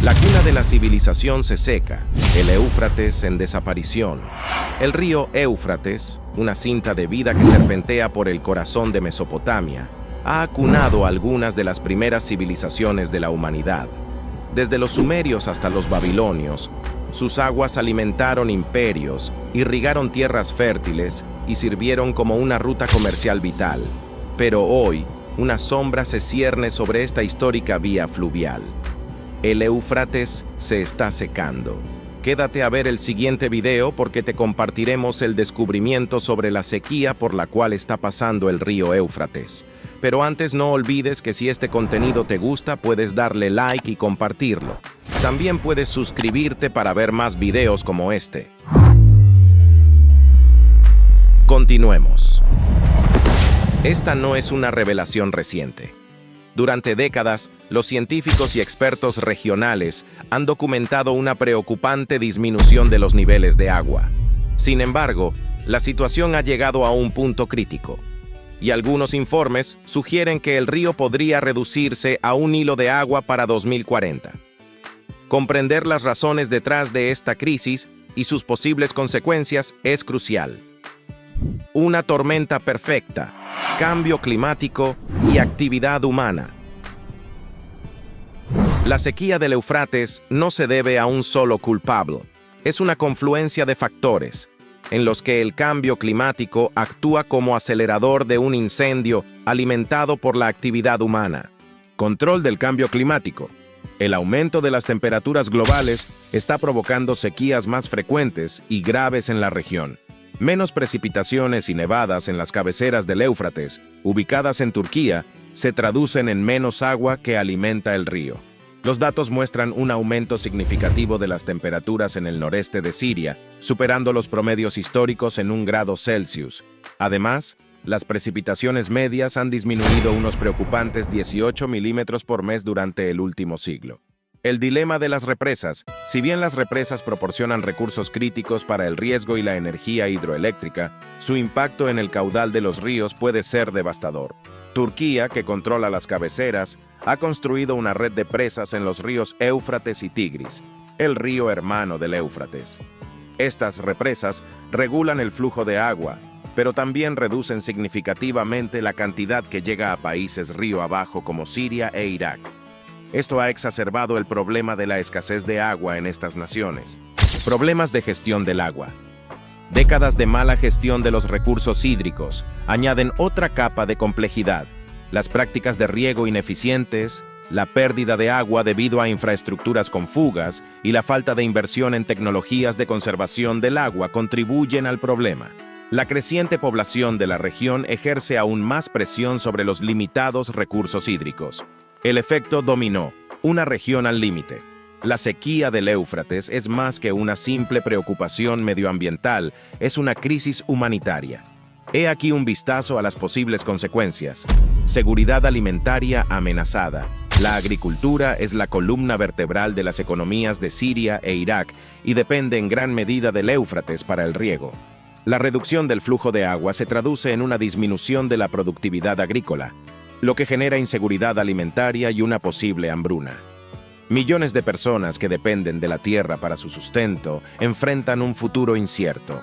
La cuna de la civilización se seca, el Éufrates en desaparición. El río Éufrates, una cinta de vida que serpentea por el corazón de Mesopotamia, ha acunado algunas de las primeras civilizaciones de la humanidad. Desde los sumerios hasta los babilonios, sus aguas alimentaron imperios, irrigaron tierras fértiles y sirvieron como una ruta comercial vital. Pero hoy, una sombra se cierne sobre esta histórica vía fluvial. El Éufrates se está secando. Quédate a ver el siguiente video porque te compartiremos el descubrimiento sobre la sequía por la cual está pasando el río Éufrates. Pero antes no olvides que si este contenido te gusta puedes darle like y compartirlo. También puedes suscribirte para ver más videos como este. Continuemos. Esta no es una revelación reciente. Durante décadas, los científicos y expertos regionales han documentado una preocupante disminución de los niveles de agua. Sin embargo, la situación ha llegado a un punto crítico, y algunos informes sugieren que el río podría reducirse a un hilo de agua para 2040. Comprender las razones detrás de esta crisis y sus posibles consecuencias es crucial. Una tormenta perfecta, cambio climático y actividad humana. La sequía del Éufrates no se debe a un solo culpable. Es una confluencia de factores, en los que el cambio climático actúa como acelerador de un incendio alimentado por la actividad humana. Control del cambio climático. El aumento de las temperaturas globales está provocando sequías más frecuentes y graves en la región. Menos precipitaciones y nevadas en las cabeceras del Éufrates, ubicadas en Turquía, se traducen en menos agua que alimenta el río. Los datos muestran un aumento significativo de las temperaturas en el noreste de Siria, superando los promedios históricos en 1 grado Celsius. Además, las precipitaciones medias han disminuido unos preocupantes 18 milímetros por mes durante el último siglo. El dilema de las represas. Si bien las represas proporcionan recursos críticos para el riesgo y la energía hidroeléctrica, su impacto en el caudal de los ríos puede ser devastador. Turquía, que controla las cabeceras, ha construido una red de presas en los ríos Éufrates y Tigris, el río hermano del Éufrates. Estas represas regulan el flujo de agua, pero también reducen significativamente la cantidad que llega a países río abajo como Siria e Irak. Esto ha exacerbado el problema de la escasez de agua en estas naciones. Problemas de gestión del agua. Décadas de mala gestión de los recursos hídricos añaden otra capa de complejidad. Las prácticas de riego ineficientes, la pérdida de agua debido a infraestructuras con fugas y la falta de inversión en tecnologías de conservación del agua contribuyen al problema. La creciente población de la región ejerce aún más presión sobre los limitados recursos hídricos. El efecto dominó, una región al límite. La sequía del Éufrates es más que una simple preocupación medioambiental, es una crisis humanitaria. He aquí un vistazo a las posibles consecuencias. Seguridad alimentaria amenazada. La agricultura es la columna vertebral de las economías de Siria e Irak y depende en gran medida del Éufrates para el riego. La reducción del flujo de agua se traduce en una disminución de la productividad agrícola, lo que genera inseguridad alimentaria y una posible hambruna. Millones de personas que dependen de la tierra para su sustento enfrentan un futuro incierto.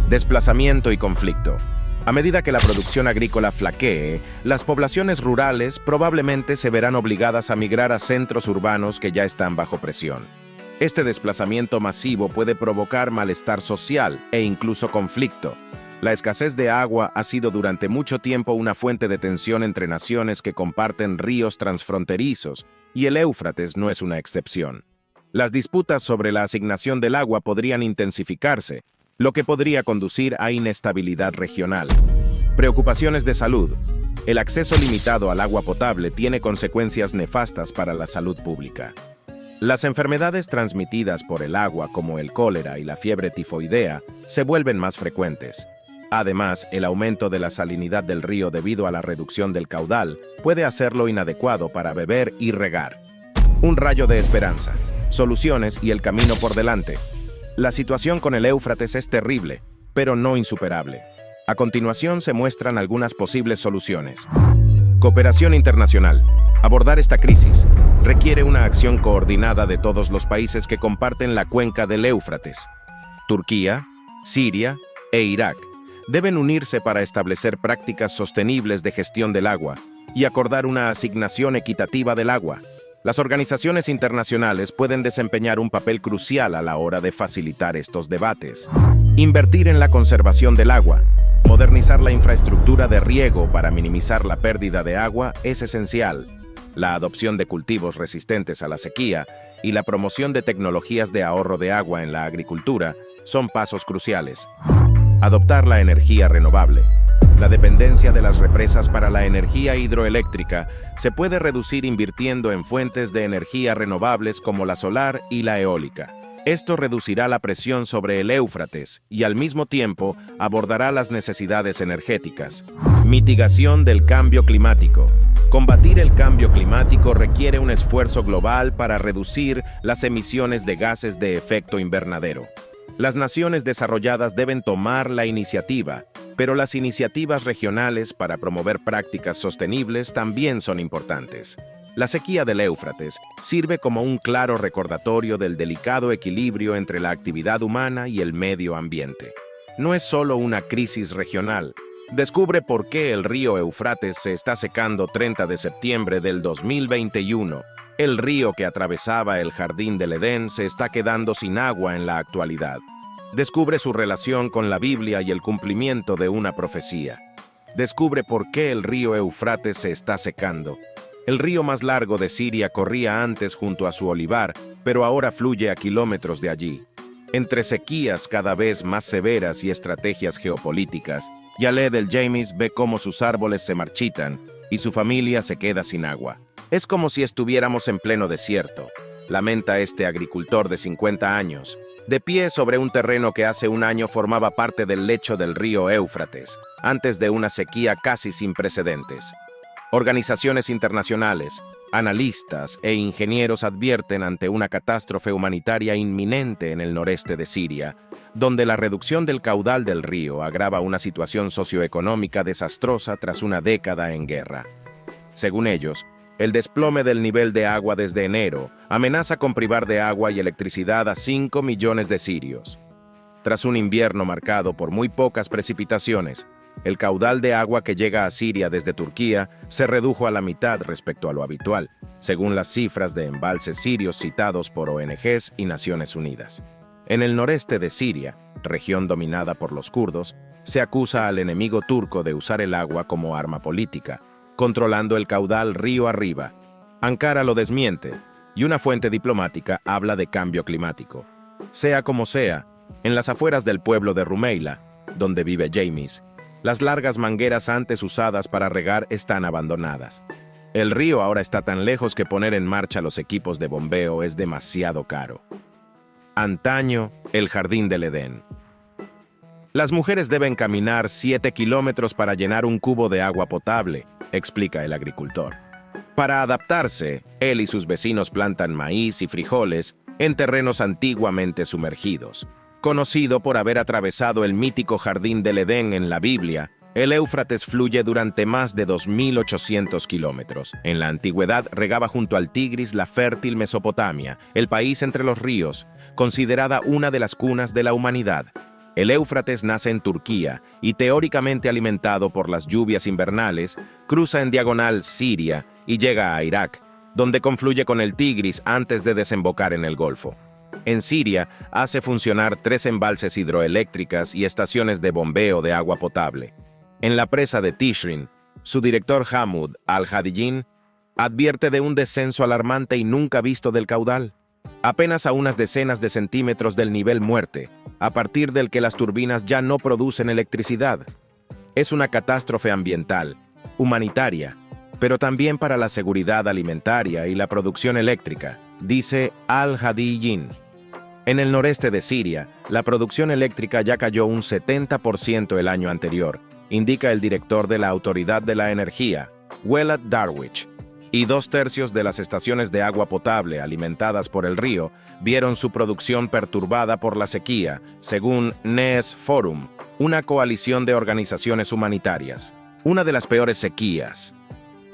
Desplazamiento y conflicto. A medida que la producción agrícola flaquee, las poblaciones rurales probablemente se verán obligadas a migrar a centros urbanos que ya están bajo presión. Este desplazamiento masivo puede provocar malestar social e incluso conflicto. La escasez de agua ha sido durante mucho tiempo una fuente de tensión entre naciones que comparten ríos transfronterizos, y el Éufrates no es una excepción. Las disputas sobre la asignación del agua podrían intensificarse, lo que podría conducir a inestabilidad regional. Preocupaciones de salud. El acceso limitado al agua potable tiene consecuencias nefastas para la salud pública. Las enfermedades transmitidas por el agua, como el cólera y la fiebre tifoidea, se vuelven más frecuentes. Además, el aumento de la salinidad del río debido a la reducción del caudal puede hacerlo inadecuado para beber y regar. Un rayo de esperanza, soluciones y el camino por delante. La situación con el Éufrates es terrible, pero no insuperable. A continuación se muestran algunas posibles soluciones. Cooperación internacional. Abordar esta crisis requiere una acción coordinada de todos los países que comparten la cuenca del Éufrates. Turquía, Siria e Irak deben unirse para establecer prácticas sostenibles de gestión del agua y acordar una asignación equitativa del agua. Las organizaciones internacionales pueden desempeñar un papel crucial a la hora de facilitar estos debates. Invertir en la conservación del agua. Modernizar la infraestructura de riego para minimizar la pérdida de agua es esencial. La adopción de cultivos resistentes a la sequía y la promoción de tecnologías de ahorro de agua en la agricultura son pasos cruciales. Adoptar la energía renovable. La dependencia de las represas para la energía hidroeléctrica se puede reducir invirtiendo en fuentes de energía renovables como la solar y la eólica. Esto reducirá la presión sobre el Éufrates y al mismo tiempo abordará las necesidades energéticas. Mitigación del cambio climático. Combatir el cambio climático requiere un esfuerzo global para reducir las emisiones de gases de efecto invernadero. Las naciones desarrolladas deben tomar la iniciativa, pero las iniciativas regionales para promover prácticas sostenibles también son importantes. La sequía del Éufrates sirve como un claro recordatorio del delicado equilibrio entre la actividad humana y el medio ambiente. No es solo una crisis regional. Descubre por qué el río Éufrates se está secando 30 de septiembre del 2021. El río que atravesaba el Jardín del Edén se está quedando sin agua en la actualidad. Descubre su relación con la Biblia y el cumplimiento de una profecía. Descubre por qué el río Éufrates se está secando. El río más largo de Siria corría antes junto a su olivar, pero ahora fluye a kilómetros de allí. Entre sequías cada vez más severas y estrategias geopolíticas, Khaled El-Jamis ve cómo sus árboles se marchitan y su familia se queda sin agua. Es como si estuviéramos en pleno desierto, lamenta este agricultor de 50 años, de pie sobre un terreno que hace un año formaba parte del lecho del río Éufrates, antes de una sequía casi sin precedentes. Organizaciones internacionales, analistas e ingenieros advierten ante una catástrofe humanitaria inminente en el noreste de Siria, donde la reducción del caudal del río agrava una situación socioeconómica desastrosa tras una década en guerra. Según ellos, el desplome del nivel de agua desde enero amenaza con privar de agua y electricidad a 5 millones de sirios. Tras un invierno marcado por muy pocas precipitaciones, el caudal de agua que llega a Siria desde Turquía se redujo a la mitad respecto a lo habitual, según las cifras de embalses sirios citados por ONGs y Naciones Unidas. En el noreste de Siria, región dominada por los kurdos, se acusa al enemigo turco de usar el agua como arma política, controlando el caudal río arriba. Ankara lo desmiente, y una fuente diplomática habla de cambio climático. Sea como sea, en las afueras del pueblo de Rumeila, donde vive Jamis, las largas mangueras antes usadas para regar están abandonadas. El río ahora está tan lejos que poner en marcha los equipos de bombeo es demasiado caro. Antaño, el Jardín del Edén. Las mujeres deben caminar 7 kilómetros para llenar un cubo de agua potable, explica el agricultor. Para adaptarse, él y sus vecinos plantan maíz y frijoles en terrenos antiguamente sumergidos. Conocido por haber atravesado el mítico Jardín del Edén en la Biblia, el Éufrates fluye durante más de 2.800 kilómetros. En la antigüedad regaba junto al Tigris la fértil Mesopotamia, el país entre los ríos, considerada una de las cunas de la humanidad. El Éufrates nace en Turquía y, teóricamente alimentado por las lluvias invernales, cruza en diagonal Siria y llega a Irak, donde confluye con el Tigris antes de desembocar en el Golfo. En Siria, hace funcionar 3 embalses hidroeléctricas y estaciones de bombeo de agua potable. En la presa de Tishrin, su director Hamoud al-Hadiyin advierte de un descenso alarmante y nunca visto del caudal, apenas a unas decenas de centímetros del nivel muerte, a partir del que las turbinas ya no producen electricidad. Es una catástrofe ambiental, humanitaria, pero también para la seguridad alimentaria y la producción eléctrica, dice al-Hadiyin. En el noreste de Siria, la producción eléctrica ya cayó un 70% el año anterior, indica el director de la Autoridad de la Energía, Welad Darwish, y 2/3 de las estaciones de agua potable alimentadas por el río vieron su producción perturbada por la sequía, según Nees Forum, una coalición de organizaciones humanitarias. Una de las peores sequías.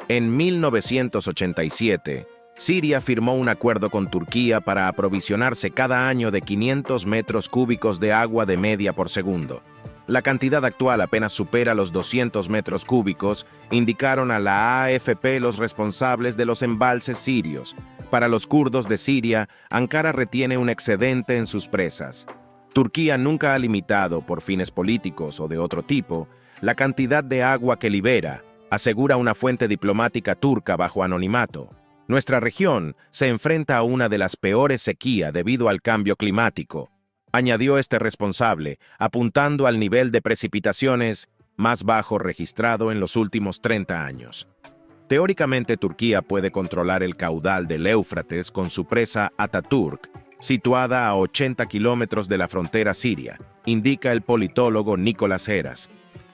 En 1987, Siria firmó un acuerdo con Turquía para aprovisionarse cada año de 500 metros cúbicos de agua de media por segundo. La cantidad actual apenas supera los 200 metros cúbicos, indicaron a la AFP los responsables de los embalses sirios. Para los kurdos de Siria, Ankara retiene un excedente en sus presas. Turquía nunca ha limitado, por fines políticos o de otro tipo, la cantidad de agua que libera, asegura una fuente diplomática turca bajo anonimato. Nuestra región se enfrenta a una de las peores sequías debido al cambio climático, añadió este responsable, apuntando al nivel de precipitaciones más bajo registrado en los últimos 30 años. Teóricamente, Turquía puede controlar el caudal del Éufrates con su presa Atatürk, situada a 80 kilómetros de la frontera siria, indica el politólogo Nicolás Heras.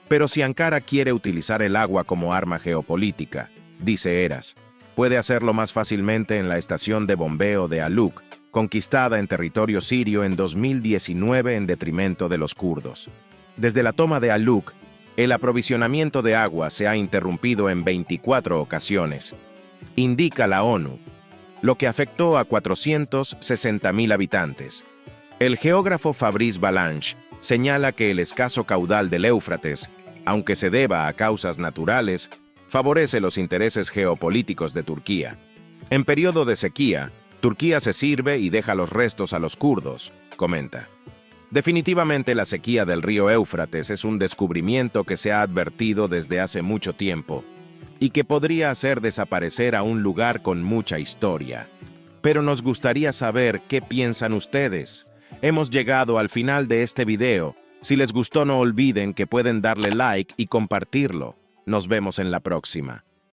Pero si Ankara quiere utilizar el agua como arma geopolítica, dice Heras, puede hacerlo más fácilmente en la estación de bombeo de Aluk, conquistada en territorio sirio en 2019 en detrimento de los kurdos. Desde la toma de Aluk, el aprovisionamiento de agua se ha interrumpido en 24 ocasiones, indica la ONU, lo que afectó a 460.000 habitantes. El geógrafo Fabrice Balanche señala que el escaso caudal del Éufrates, aunque se deba a causas naturales, favorece los intereses geopolíticos de Turquía. En periodo de sequía, Turquía se sirve y deja los restos a los kurdos, comenta. Definitivamente la sequía del río Éufrates es un descubrimiento que se ha advertido desde hace mucho tiempo y que podría hacer desaparecer a un lugar con mucha historia. Pero nos gustaría saber qué piensan ustedes. Hemos llegado al final de este video. Si les gustó, no olviden que pueden darle like y compartirlo. Nos vemos en la próxima.